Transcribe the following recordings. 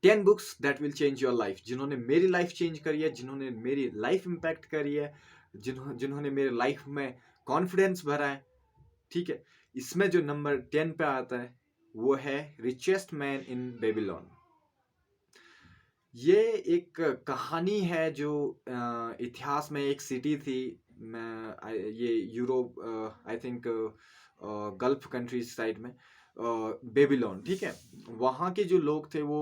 10 books that will change your life, जिन्होंने मेरी life change करी है, जिन्होंने मेरी लाइफ इम्पैक्ट करी है, जिन्होंने मेरे लाइफ में कॉन्फिडेंस भरा है। ठीक है, इसमें जो नंबर 10 पे आता है वो है रिचेस्ट मैन इन बेबीलोन। ये एक कहानी है जो इतिहास में एक सिटी थी, ये Europe, I think gulf countries side में, बेबीलोन। ठीक है, वहाँ के जो लोग थे वो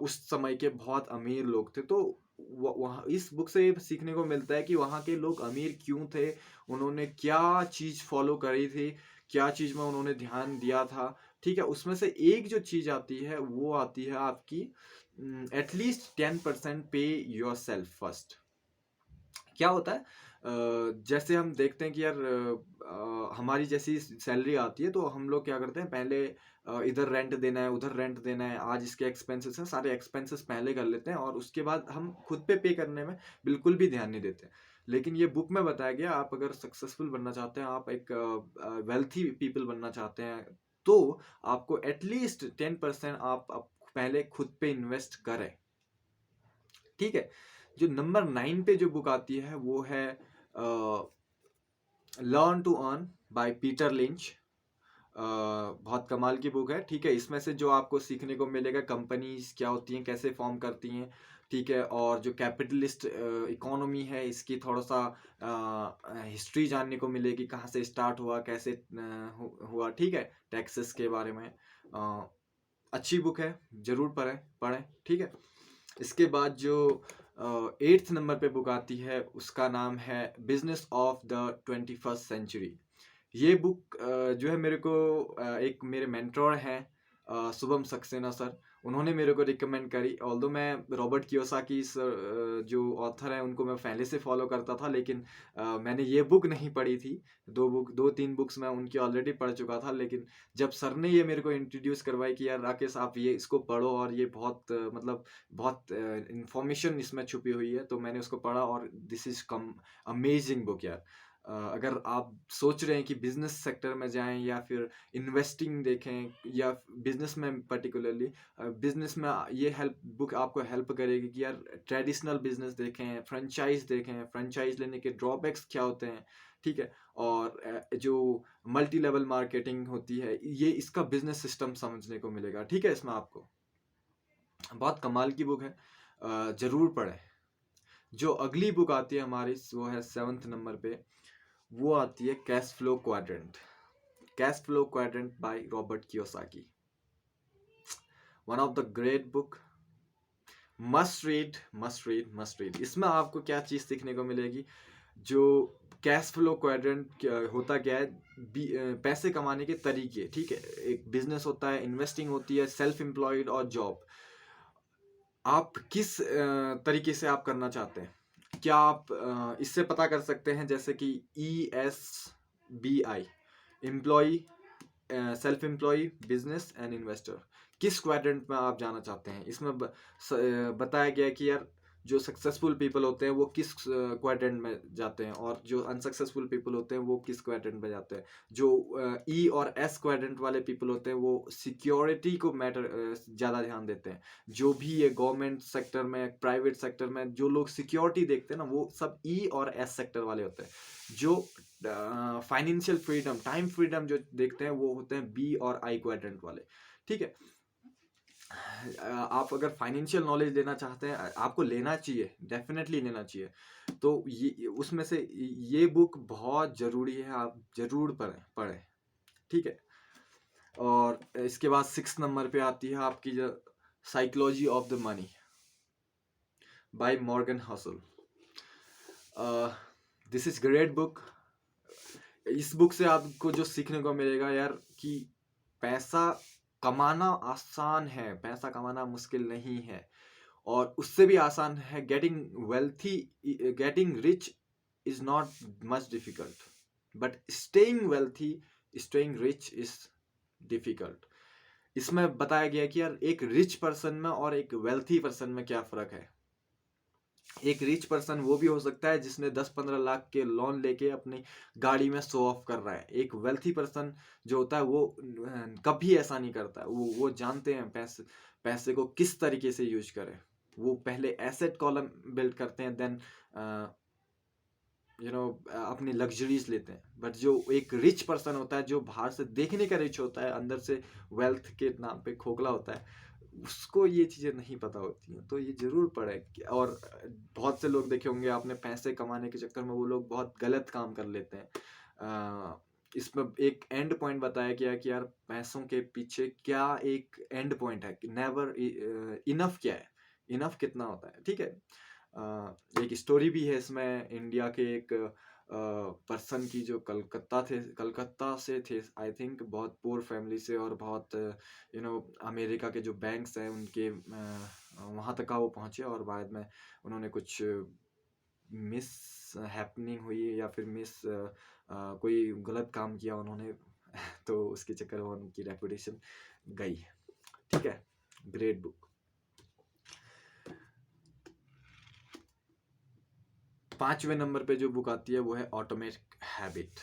उस समय के बहुत अमीर लोग थे। तो वहाँ इस बुक से ये सीखने को मिलता है कि वहाँ के लोग अमीर क्यों थे, उन्होंने क्या चीज़ फॉलो करी थी, क्या चीज़ में उन्होंने ध्यान दिया था। ठीक है, उसमें से एक जो चीज़ आती है वो आती है आपकी एटलीस्ट 10% पे योर सेल्फ फर्स्ट। क्या होता है, जैसे हम देखते हैं कि यार हमारी जैसी सैलरी आती है तो हम लोग क्या करते हैं, पहले इधर रेंट देना है, उधर रेंट देना है, आज इसके एक्सपेंसेस हैं, सारे एक्सपेंसेस पहले कर लेते हैं और उसके बाद हम खुद पे करने में बिल्कुल भी ध्यान नहीं देते। लेकिन ये बुक में बताया गया, आप अगर सक्सेसफुल बनना चाहते हैं, आप एक वेल्थी पीपल बनना चाहते हैं, तो आपको एटलीस्ट 10% आप पहले खुद पे इन्वेस्ट करें। ठीक है, जो नंबर 9 पे जो बुक आती है वो है learn to earn by Peter Lynch. बहुत कमाल की बुक है। ठीक है, इसमें से जो आपको सीखने को मिलेगा कंपनीज क्या होती हैं, कैसे फॉर्म करती हैं। ठीक है, और जो कैपिटलिस्ट इकोनॉमी है इसकी थोड़ा सा हिस्ट्री जानने को मिलेगी, कहाँ से स्टार्ट हुआ, कैसे हुआ। ठीक है, टैक्सेस के बारे में अच्छी बुक है, जरूर पढ़ें पढ़ें। ठीक है, इसके बाद जो 8th नंबर पे बुक आती है उसका नाम है business of the 21st century. ये बुक जो है मेरे को एक मेरे मेंटोर हैं शुभम सक्सेना सर, उन्होंने मेरे को रिकमेंड करी। ऑल्दो मैं रॉबर्ट कियोसाकी जो ऑथर हैं उनको मैं पहले से फॉलो करता था, लेकिन मैंने ये बुक नहीं पढ़ी थी। 2-3 बुक्स मैं उनकी ऑलरेडी पढ़ चुका था, लेकिन जब सर ने ये मेरे को इंट्रोड्यूस करवाई कि यार राकेश आप ये इसको पढ़ो और ये बहुत मतलब बहुत इंफॉर्मेशन इसमें छुपी हुई है, तो मैंने उसको पढ़ा और this is come amazing book यार। अगर आप सोच रहे हैं कि बिजनेस सेक्टर में जाएं या फिर इन्वेस्टिंग देखें या बिजनेस में पर्टिकुलरली, बिजनेस में ये हेल्प बुक आपको हेल्प करेगी कि यार ट्रेडिशनल बिजनेस देखें, फ्रेंचाइज लेने के ड्रॉबैक्स क्या होते हैं। ठीक है, और जो मल्टी लेवल मार्केटिंग होती है, ये इसका बिजनेस सिस्टम समझने को मिलेगा। ठीक है, इसमें आपको बहुत कमाल की बुक है, जरूर पढ़ें। जो अगली बुक आती है हमारी वो है 7th नंबर पे, वो आती है cash flow quadrant. Cash flow quadrant by Robert Kiyosaki, one of the great book, must read must read must read. इसमें आपको क्या चीज़ सीखने को मिलेगी, जो कैश फ्लो क्वाड्रेंट होता क्या है, पैसे कमाने के तरीके। ठीक है, एक बिजनेस होता है, इन्वेस्टिंग होती है, सेल्फ एम्प्लॉयड और जॉब। आप किस तरीके से आप करना चाहते हैं, क्या आप इससे पता कर सकते हैं, जैसे कि ESBI, employ, self employ, business and investor, किस क्वाड्रेंट में आप जाना चाहते हैं। इसमें बताया गया है कि यार जो सक्सेसफुल पीपल होते हैं वो किस क्वाड्रेंट में जाते हैं और जो अनसक्सेसफुल पीपल होते हैं वो किस क्वाड्रेंट में जाते हैं। जो E और S क्वाड्रेंट वाले पीपल होते हैं वो सिक्योरिटी को मैटर ज़्यादा ध्यान देते हैं। जो भी ये गवर्नमेंट सेक्टर में, प्राइवेट सेक्टर में जो लोग सिक्योरिटी देखते हैं ना, वो सब E और S सेक्टर वाले होते हैं। जो फाइनेंशियल फ्रीडम, टाइम फ्रीडम जो देखते हैं वो होते हैं B और I क्वाड्रेंट वाले। ठीक है, आप अगर फाइनेंशियल नॉलेज लेना चाहते हैं, आपको लेना चाहिए, डेफिनेटली लेना चाहिए, तो ये उसमें से ये बुक बहुत ज़रूरी है, आप ज़रूर पढ़ें पढ़ें। ठीक है, और इसके बाद 6th नंबर पे आती है आपकी जो psychology of the money by Morgan hustle. This is great book. इस बुक से आपको जो सीखने को मिलेगा यार कि पैसा कमाना आसान है, पैसा कमाना मुश्किल नहीं है, और उससे भी आसान है getting wealthy. Getting rich is not much difficult, but staying wealthy, staying rich is difficult. इसमें बताया गया कि यार एक रिच पर्सन में और एक वेल्थी पर्सन में क्या फ़र्क है। एक रिच पर्सन वो भी हो सकता है जिसने 10-15 लाख के लोन लेके अपनी गाड़ी में शो ऑफ कर रहा है। एक वेल्थी पर्सन जो होता है वो कभी ऐसा नहीं करता। वो जानते हैं पैसे पैसे को किस तरीके से यूज करें। वो पहले एसेट कॉलम बिल्ड करते हैं, देन अपनी लग्जरीज लेते हैं। बट जो एक रिच पर्सन होता है, जो बाहर से देखने का रिच होता है, अंदर से वेल्थ के नाम पे खोखला होता है, उसको ये चीज़ें नहीं पता होती हैं। तो ये ज़रूर पढ़े और बहुत से लोग देखे होंगे आपने, पैसे कमाने के चक्कर में वो लोग बहुत गलत काम कर लेते हैं। इसमें एक एंड पॉइंट बताया गया कि यार पैसों के पीछे क्या एक एंड पॉइंट है, नेवर इनफ क्या है, इनफ कितना होता है, ठीक है। एक स्टोरी भी है इसमें इंडिया के एक पर्सन की, जो कलकत्ता से थे आई थिंक, बहुत पुअर फैमिली से, और बहुत अमेरिका के जो बैंक्स हैं उनके वहाँ तक वो पहुँचे, और बाद में उन्होंने कुछ मिस हैपनिंग हुई या फिर कोई गलत काम किया उन्होंने तो उसके चक्कर में उनकी रेपुटेशन गई। ठीक है, ग्रेट बुक। 5वें नंबर पे जो बुक आती है वो है automatic habit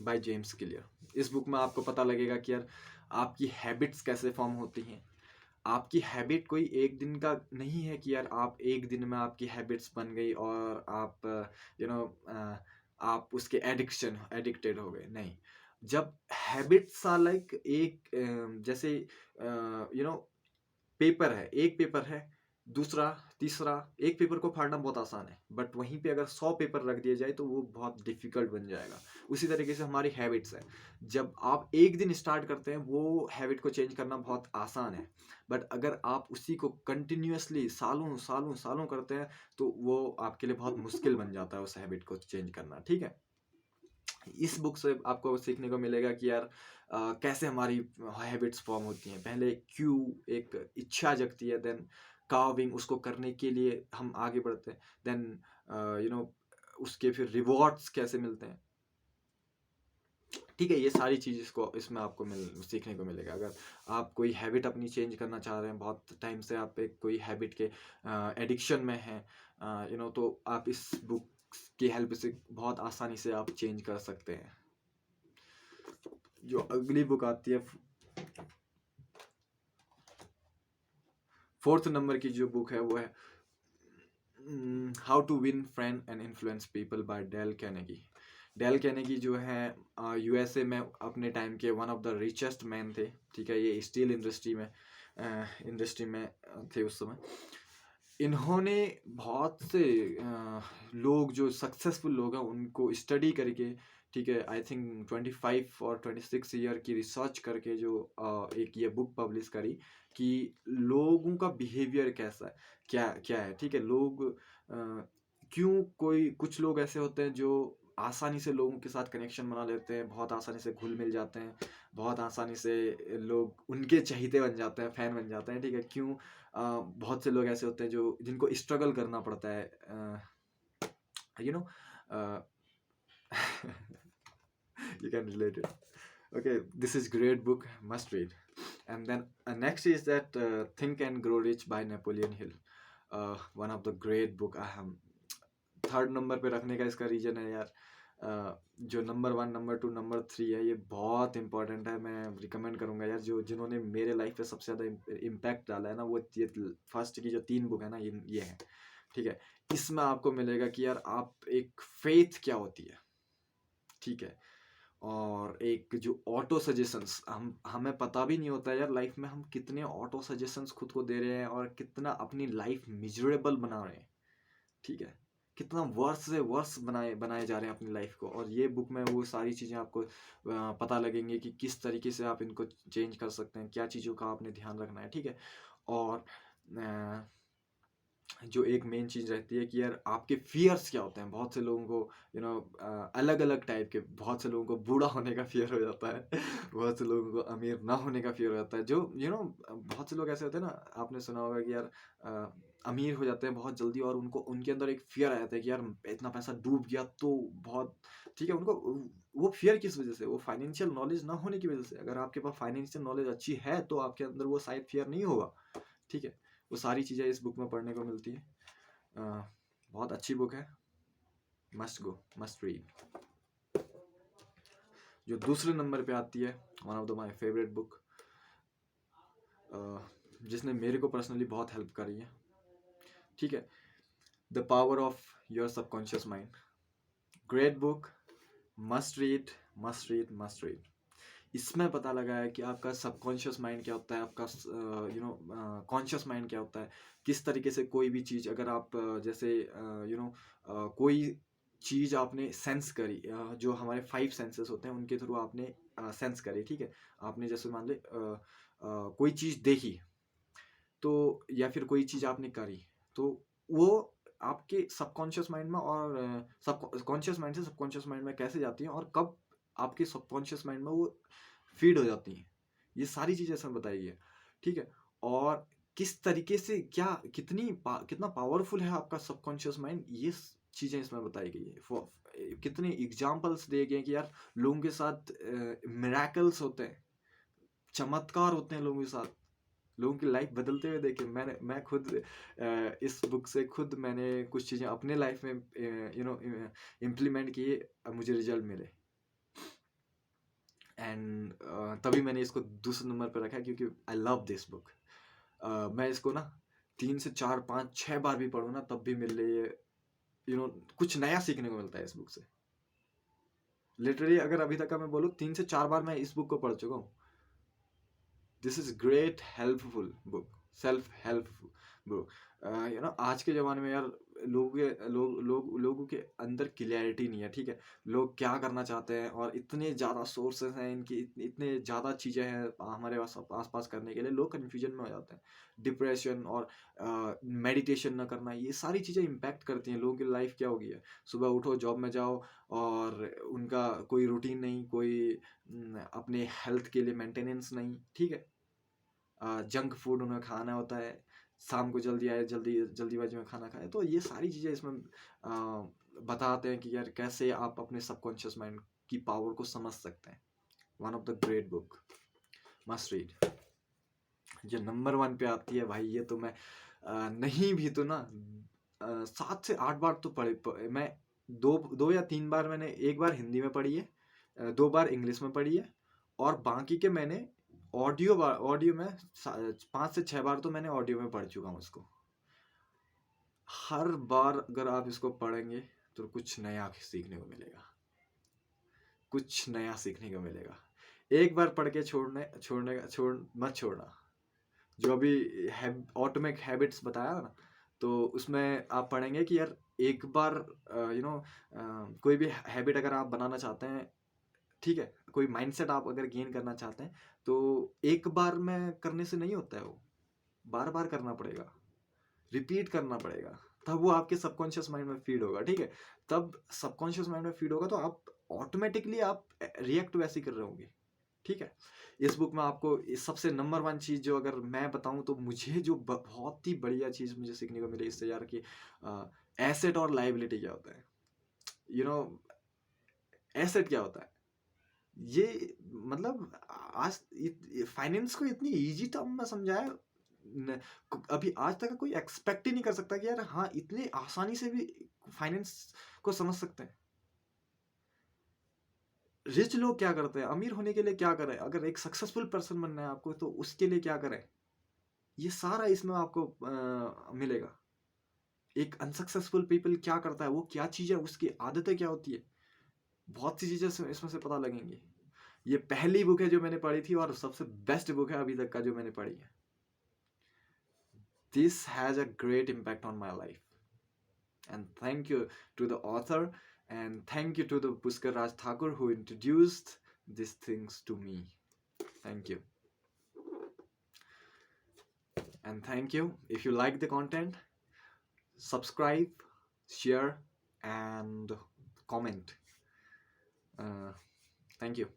by James clear. इस बुक में आपको पता लगेगा कि यार आपकी हैबिट्स कैसे फॉर्म होती हैं। आपकी हैबिट कोई एक दिन का नहीं है कि यार आप एक दिन में आपकी हैबिट्स बन गई और आप यू नो आप उसके एडिक्टेड हो गए, नहीं। जब हैबिट्स आर लाइक एक जैसे पेपर है, एक पेपर है, दूसरा, तीसरा, एक पेपर को फाड़ना बहुत आसान है, बट वहीं पे अगर 100 पेपर रख दिए जाए तो वो बहुत डिफिकल्ट बन जाएगा। उसी तरीके से हमारी हैबिट्स है, जब आप एक दिन स्टार्ट करते हैं वो हैबिट को चेंज करना बहुत आसान है, बट अगर आप उसी को कंटिन्यूअसली सालों सालों सालों करते हैं तो वो आपके लिए बहुत मुश्किल बन जाता है उस हैबिट को चेंज करना। ठीक है, इस बुक से आपको सीखने को मिलेगा कि यार कैसे हमारी हैबिट्स फॉर्म होती हैं। पहले क्यों एक इच्छा जगती है, देन कार्विंग, उसको करने के लिए हम आगे बढ़ते हैं, देन उसके फिर रिवॉर्ड्स कैसे मिलते हैं। ठीक है, ये सारी चीज़ इसमें आपको सीखने को मिलेगा। अगर आप कोई हैबिट अपनी चेंज करना चाह रहे हैं, बहुत टाइम से आप एक कोई हैबिट के एडिक्शन में हैं, तो आप इस बुक की हेल्प से बहुत आसानी से आप चेंज कर सकते हैं। जो अगली बुक आती है 4th नंबर की जो बुक है वो है how to win friend and influence people by Dale Carnegie. Dale Carnegie जो है यूएसए में अपने टाइम के one of the richest man थे। ठीक है, ये स्टील इंडस्ट्री में थे उस समय। इन्होंने बहुत से लोग जो सक्सेसफुल लोग हैं उनको स्टडी करके, ठीक है, आई थिंक 25 और 26 ईयर की रिसर्च करके जो एक ये बुक पब्लिश करी कि लोगों का बिहेवियर कैसा है, क्या क्या है। ठीक है, लोग क्यों, कोई कुछ लोग ऐसे होते हैं जो आसानी से लोगों के साथ कनेक्शन बना लेते हैं, बहुत आसानी से घुल मिल जाते हैं, बहुत आसानी से लोग उनके चहीते बन जाते हैं, फैन बन जाते हैं। ठीक है, क्यों बहुत से लोग ऐसे होते हैं जो जिनको स्ट्रगल करना पड़ता है, you know you can relate it. Okay, this is great book, must read. And then next is that Think and Grow Rich by Napoleon Hill. One of the great book I have. 3rd number पे रखने का इसका reason है यार, जो number 1, number 2, number 3 है, ये बहुत इंपॉर्टेंट है। मैं रिकमेंड करूंगा यार, जिन्होंने मेरे लाइफ पे सबसे ज़्यादा इम्पैक्ट डाला है ना, वो ये फर्स्ट की जो 3 बुक है ना, ये है। ठीक है, इसमें आपको मिलेगा कि यार आप एक फेथ क्या होती है। ठीक है, और एक जो ऑटो सजेशंस, हमें पता भी नहीं होता यार लाइफ में हम कितने ऑटो सजेशंस खुद को दे रहे हैं और कितना अपनी लाइफ मिजरेबल बना रहे हैं। ठीक है, कितना वर्स से वर्स बनाए जा रहे हैं अपनी लाइफ को। और ये बुक में वो सारी चीज़ें आपको पता लगेंगे कि किस तरीके से आप इनको चेंज कर सकते हैं, क्या चीज़ों का आपने ध्यान रखना है। ठीक है, और जो एक मेन चीज़ रहती है कि यार आपके फियर्स क्या होते हैं। बहुत से लोगों को अलग अलग टाइप के, बहुत से लोगों को बूढ़ा होने का फियर हो जाता है बहुत से लोगों को अमीर ना होने का फियर हो जाता है। जो बहुत से लोग ऐसे होते हैं ना, आपने सुना होगा कि यार अमीर हो जाते हैं बहुत जल्दी और उनके अंदर एक फियर आ जाता है कि यार इतना पैसा डूब गया तो बहुत, ठीक है, उनको वो फियर किस वजह से, वो फाइनेंशियल नॉलेज ना होने की वजह से। अगर आपके पास फाइनेंशियल नॉलेज अच्छी है तो आपके अंदर वो शायद फियर नहीं होगा। ठीक है, वो सारी चीज़ें इस बुक में पढ़ने को मिलती है। बहुत अच्छी बुक है, मस्ट गो, मस्ट रीड। जो दूसरे नंबर पे आती है, one of the my favourite book, जिसने मेरे को पर्सनली बहुत हेल्प करी है, ठीक है, the power of your subconscious mind. Great book, must read, must read, must read. इसमें पता लगा है कि आपका सबकॉन्शियस माइंड क्या होता है, आपका कॉन्शियस माइंड क्या होता है, किस तरीके से कोई भी चीज़ अगर आप जैसे कोई चीज़ आपने सेंस करी, जो हमारे 5 सेंसेस होते हैं उनके थ्रू आपने सेंस करी, ठीक है, आपने जैसे मान ले कोई चीज़ देखी तो, या फिर कोई चीज़ आपने करी तो वो आपके सबकॉन्शियस माइंड में और सबकॉन्शियस माइंड से सबकॉन्शियस माइंड में कैसे जाती हैं और कब आपके सबकॉन्शियस माइंड में वो फीड हो जाती हैं, ये सारी चीज़ें इसमें बताई गई है, ठीक है। और किस तरीके से क्या कितना पावरफुल है आपका सबकॉन्शियस माइंड, ये चीज़ें इसमें बताई गई है। कितने एग्जाम्पल्स दिए गए कि यार लोगों के साथ मिराकल्स होते हैं, चमत्कार होते हैं लोगों के साथ, लोगों की लाइफ बदलते हुए देखे। मैं खुद इस बुक से खुद मैंने कुछ चीज़ें अपने लाइफ में इम्प्लीमेंट किए, मुझे रिजल्ट मिले, एंड तभी मैंने इसको दूसरे नंबर पर रखा क्योंकि आई लव दिस बुक। मैं इसको ना 3 से 4 5 6 बार भी पढ़ूँ ना तब भी मेरे लिए कुछ नया सीखने को मिलता है इस बुक से। लिटरली अगर अभी तक का मैं बोलूँ 3 से 4 बार मैं इस बुक को पढ़ चुका हूँ। This is great helpful book, self help book. आज के ज़माने में यार लोगों के अंदर क्लियरिटी नहीं है, ठीक है, लोग क्या करना चाहते हैं और इतने ज़्यादा सोर्सेस हैं इनकी, इतने ज़्यादा चीज़ें हैं हमारे आसपास करने के लिए, लोग कन्फ्यूजन में हो जाते हैं। डिप्रेशन और मेडिटेशन ना करना, ये सारी चीज़ें इम्पैक्ट करती हैं लोगों की लाइफ। क्या होगी है, सुबह उठो जॉब में जाओ और उनका कोई रूटीन नहीं, कोई अपने हेल्थ के लिए मेंटेनेंस नहीं, ठीक है, जंक फूड उन्हें खाना होता है, शाम को जल्दी आए, जल्दीबाजी में खाना खाए। तो ये सारी चीज़ें इसमें बताते हैं कि यार कैसे आप अपने सबकॉन्शियस माइंड की पावर को समझ सकते हैं। One of the great book, must read. जो नंबर 1 पे आती है भाई, ये तो मैं नहीं भी तो ना 7 से 8 बार तो मैं 2 या 3 बार, मैंने 1 बार हिंदी में पढ़ी है, 2 बार इंग्लिश में पढ़ी है, और बाकी के मैंने ऑडियो में 5 से 6 बार तो मैंने ऑडियो में पढ़ चुका हूँ इसको। हर बार अगर आप इसको पढ़ेंगे तो कुछ नया सीखने को मिलेगा, कुछ नया सीखने को मिलेगा। एक बार पढ़ के मत छोड़ना। जो अभी ऑटोमेटिक हैबिट्स बताया ना, तो उसमें आप पढ़ेंगे कि यार एक बार कोई भी हैबिट अगर आप बनाना चाहते हैं, ठीक है, कोई माइंडसेट आप अगर गेन करना चाहते हैं तो एक बार में करने से नहीं होता है, वो बार बार करना पड़ेगा, रिपीट करना पड़ेगा, तब वो आपके सबकॉन्शियस माइंड में फीड होगा, ठीक है। तब सबकॉन्शियस माइंड में फीड होगा तो आप ऑटोमेटिकली आप रिएक्ट वैसे ही कर रहे होंगे, ठीक है। इस बुक में आपको सबसे नंबर 1 चीज़ जो अगर मैं बताऊं तो मुझे जो बहुत ही बढ़िया चीज़ मुझे सीखने को मिली इससे यार, कि एसेट और लाइबिलिटी क्या होता है, एसेट क्या होता है, ये मतलब आज फाइनेंस को इतनी इजी टर्म में समझाया अभी आज तक कोई एक्सपेक्ट ही नहीं कर सकता कि यार हाँ इतनी आसानी से भी फाइनेंस को समझ सकते हैं। रिच लोग क्या करते हैं, अमीर होने के लिए क्या करें, अगर एक सक्सेसफुल पर्सन बनना है आपको तो उसके लिए क्या करें, ये सारा इसमें आपको मिलेगा। एक अनसक्सेसफुल पीपल क्या करता है, वो क्या चीज़ है, उसकी आदतें क्या होती है, बहुत सी चीज़ें इसमें से पता लगेंगी। ये पहली बुक है जो मैंने पढ़ी थी और सबसे बेस्ट बुक है अभी तक का जो मैंने पढ़ी है। This has a great impact on my life, and thank you to the author, and thank you to the Pushkar Raj Thakur who introduced these things to me. Thank you, and thank you. If you like the content, subscribe, share, and comment. Thank you.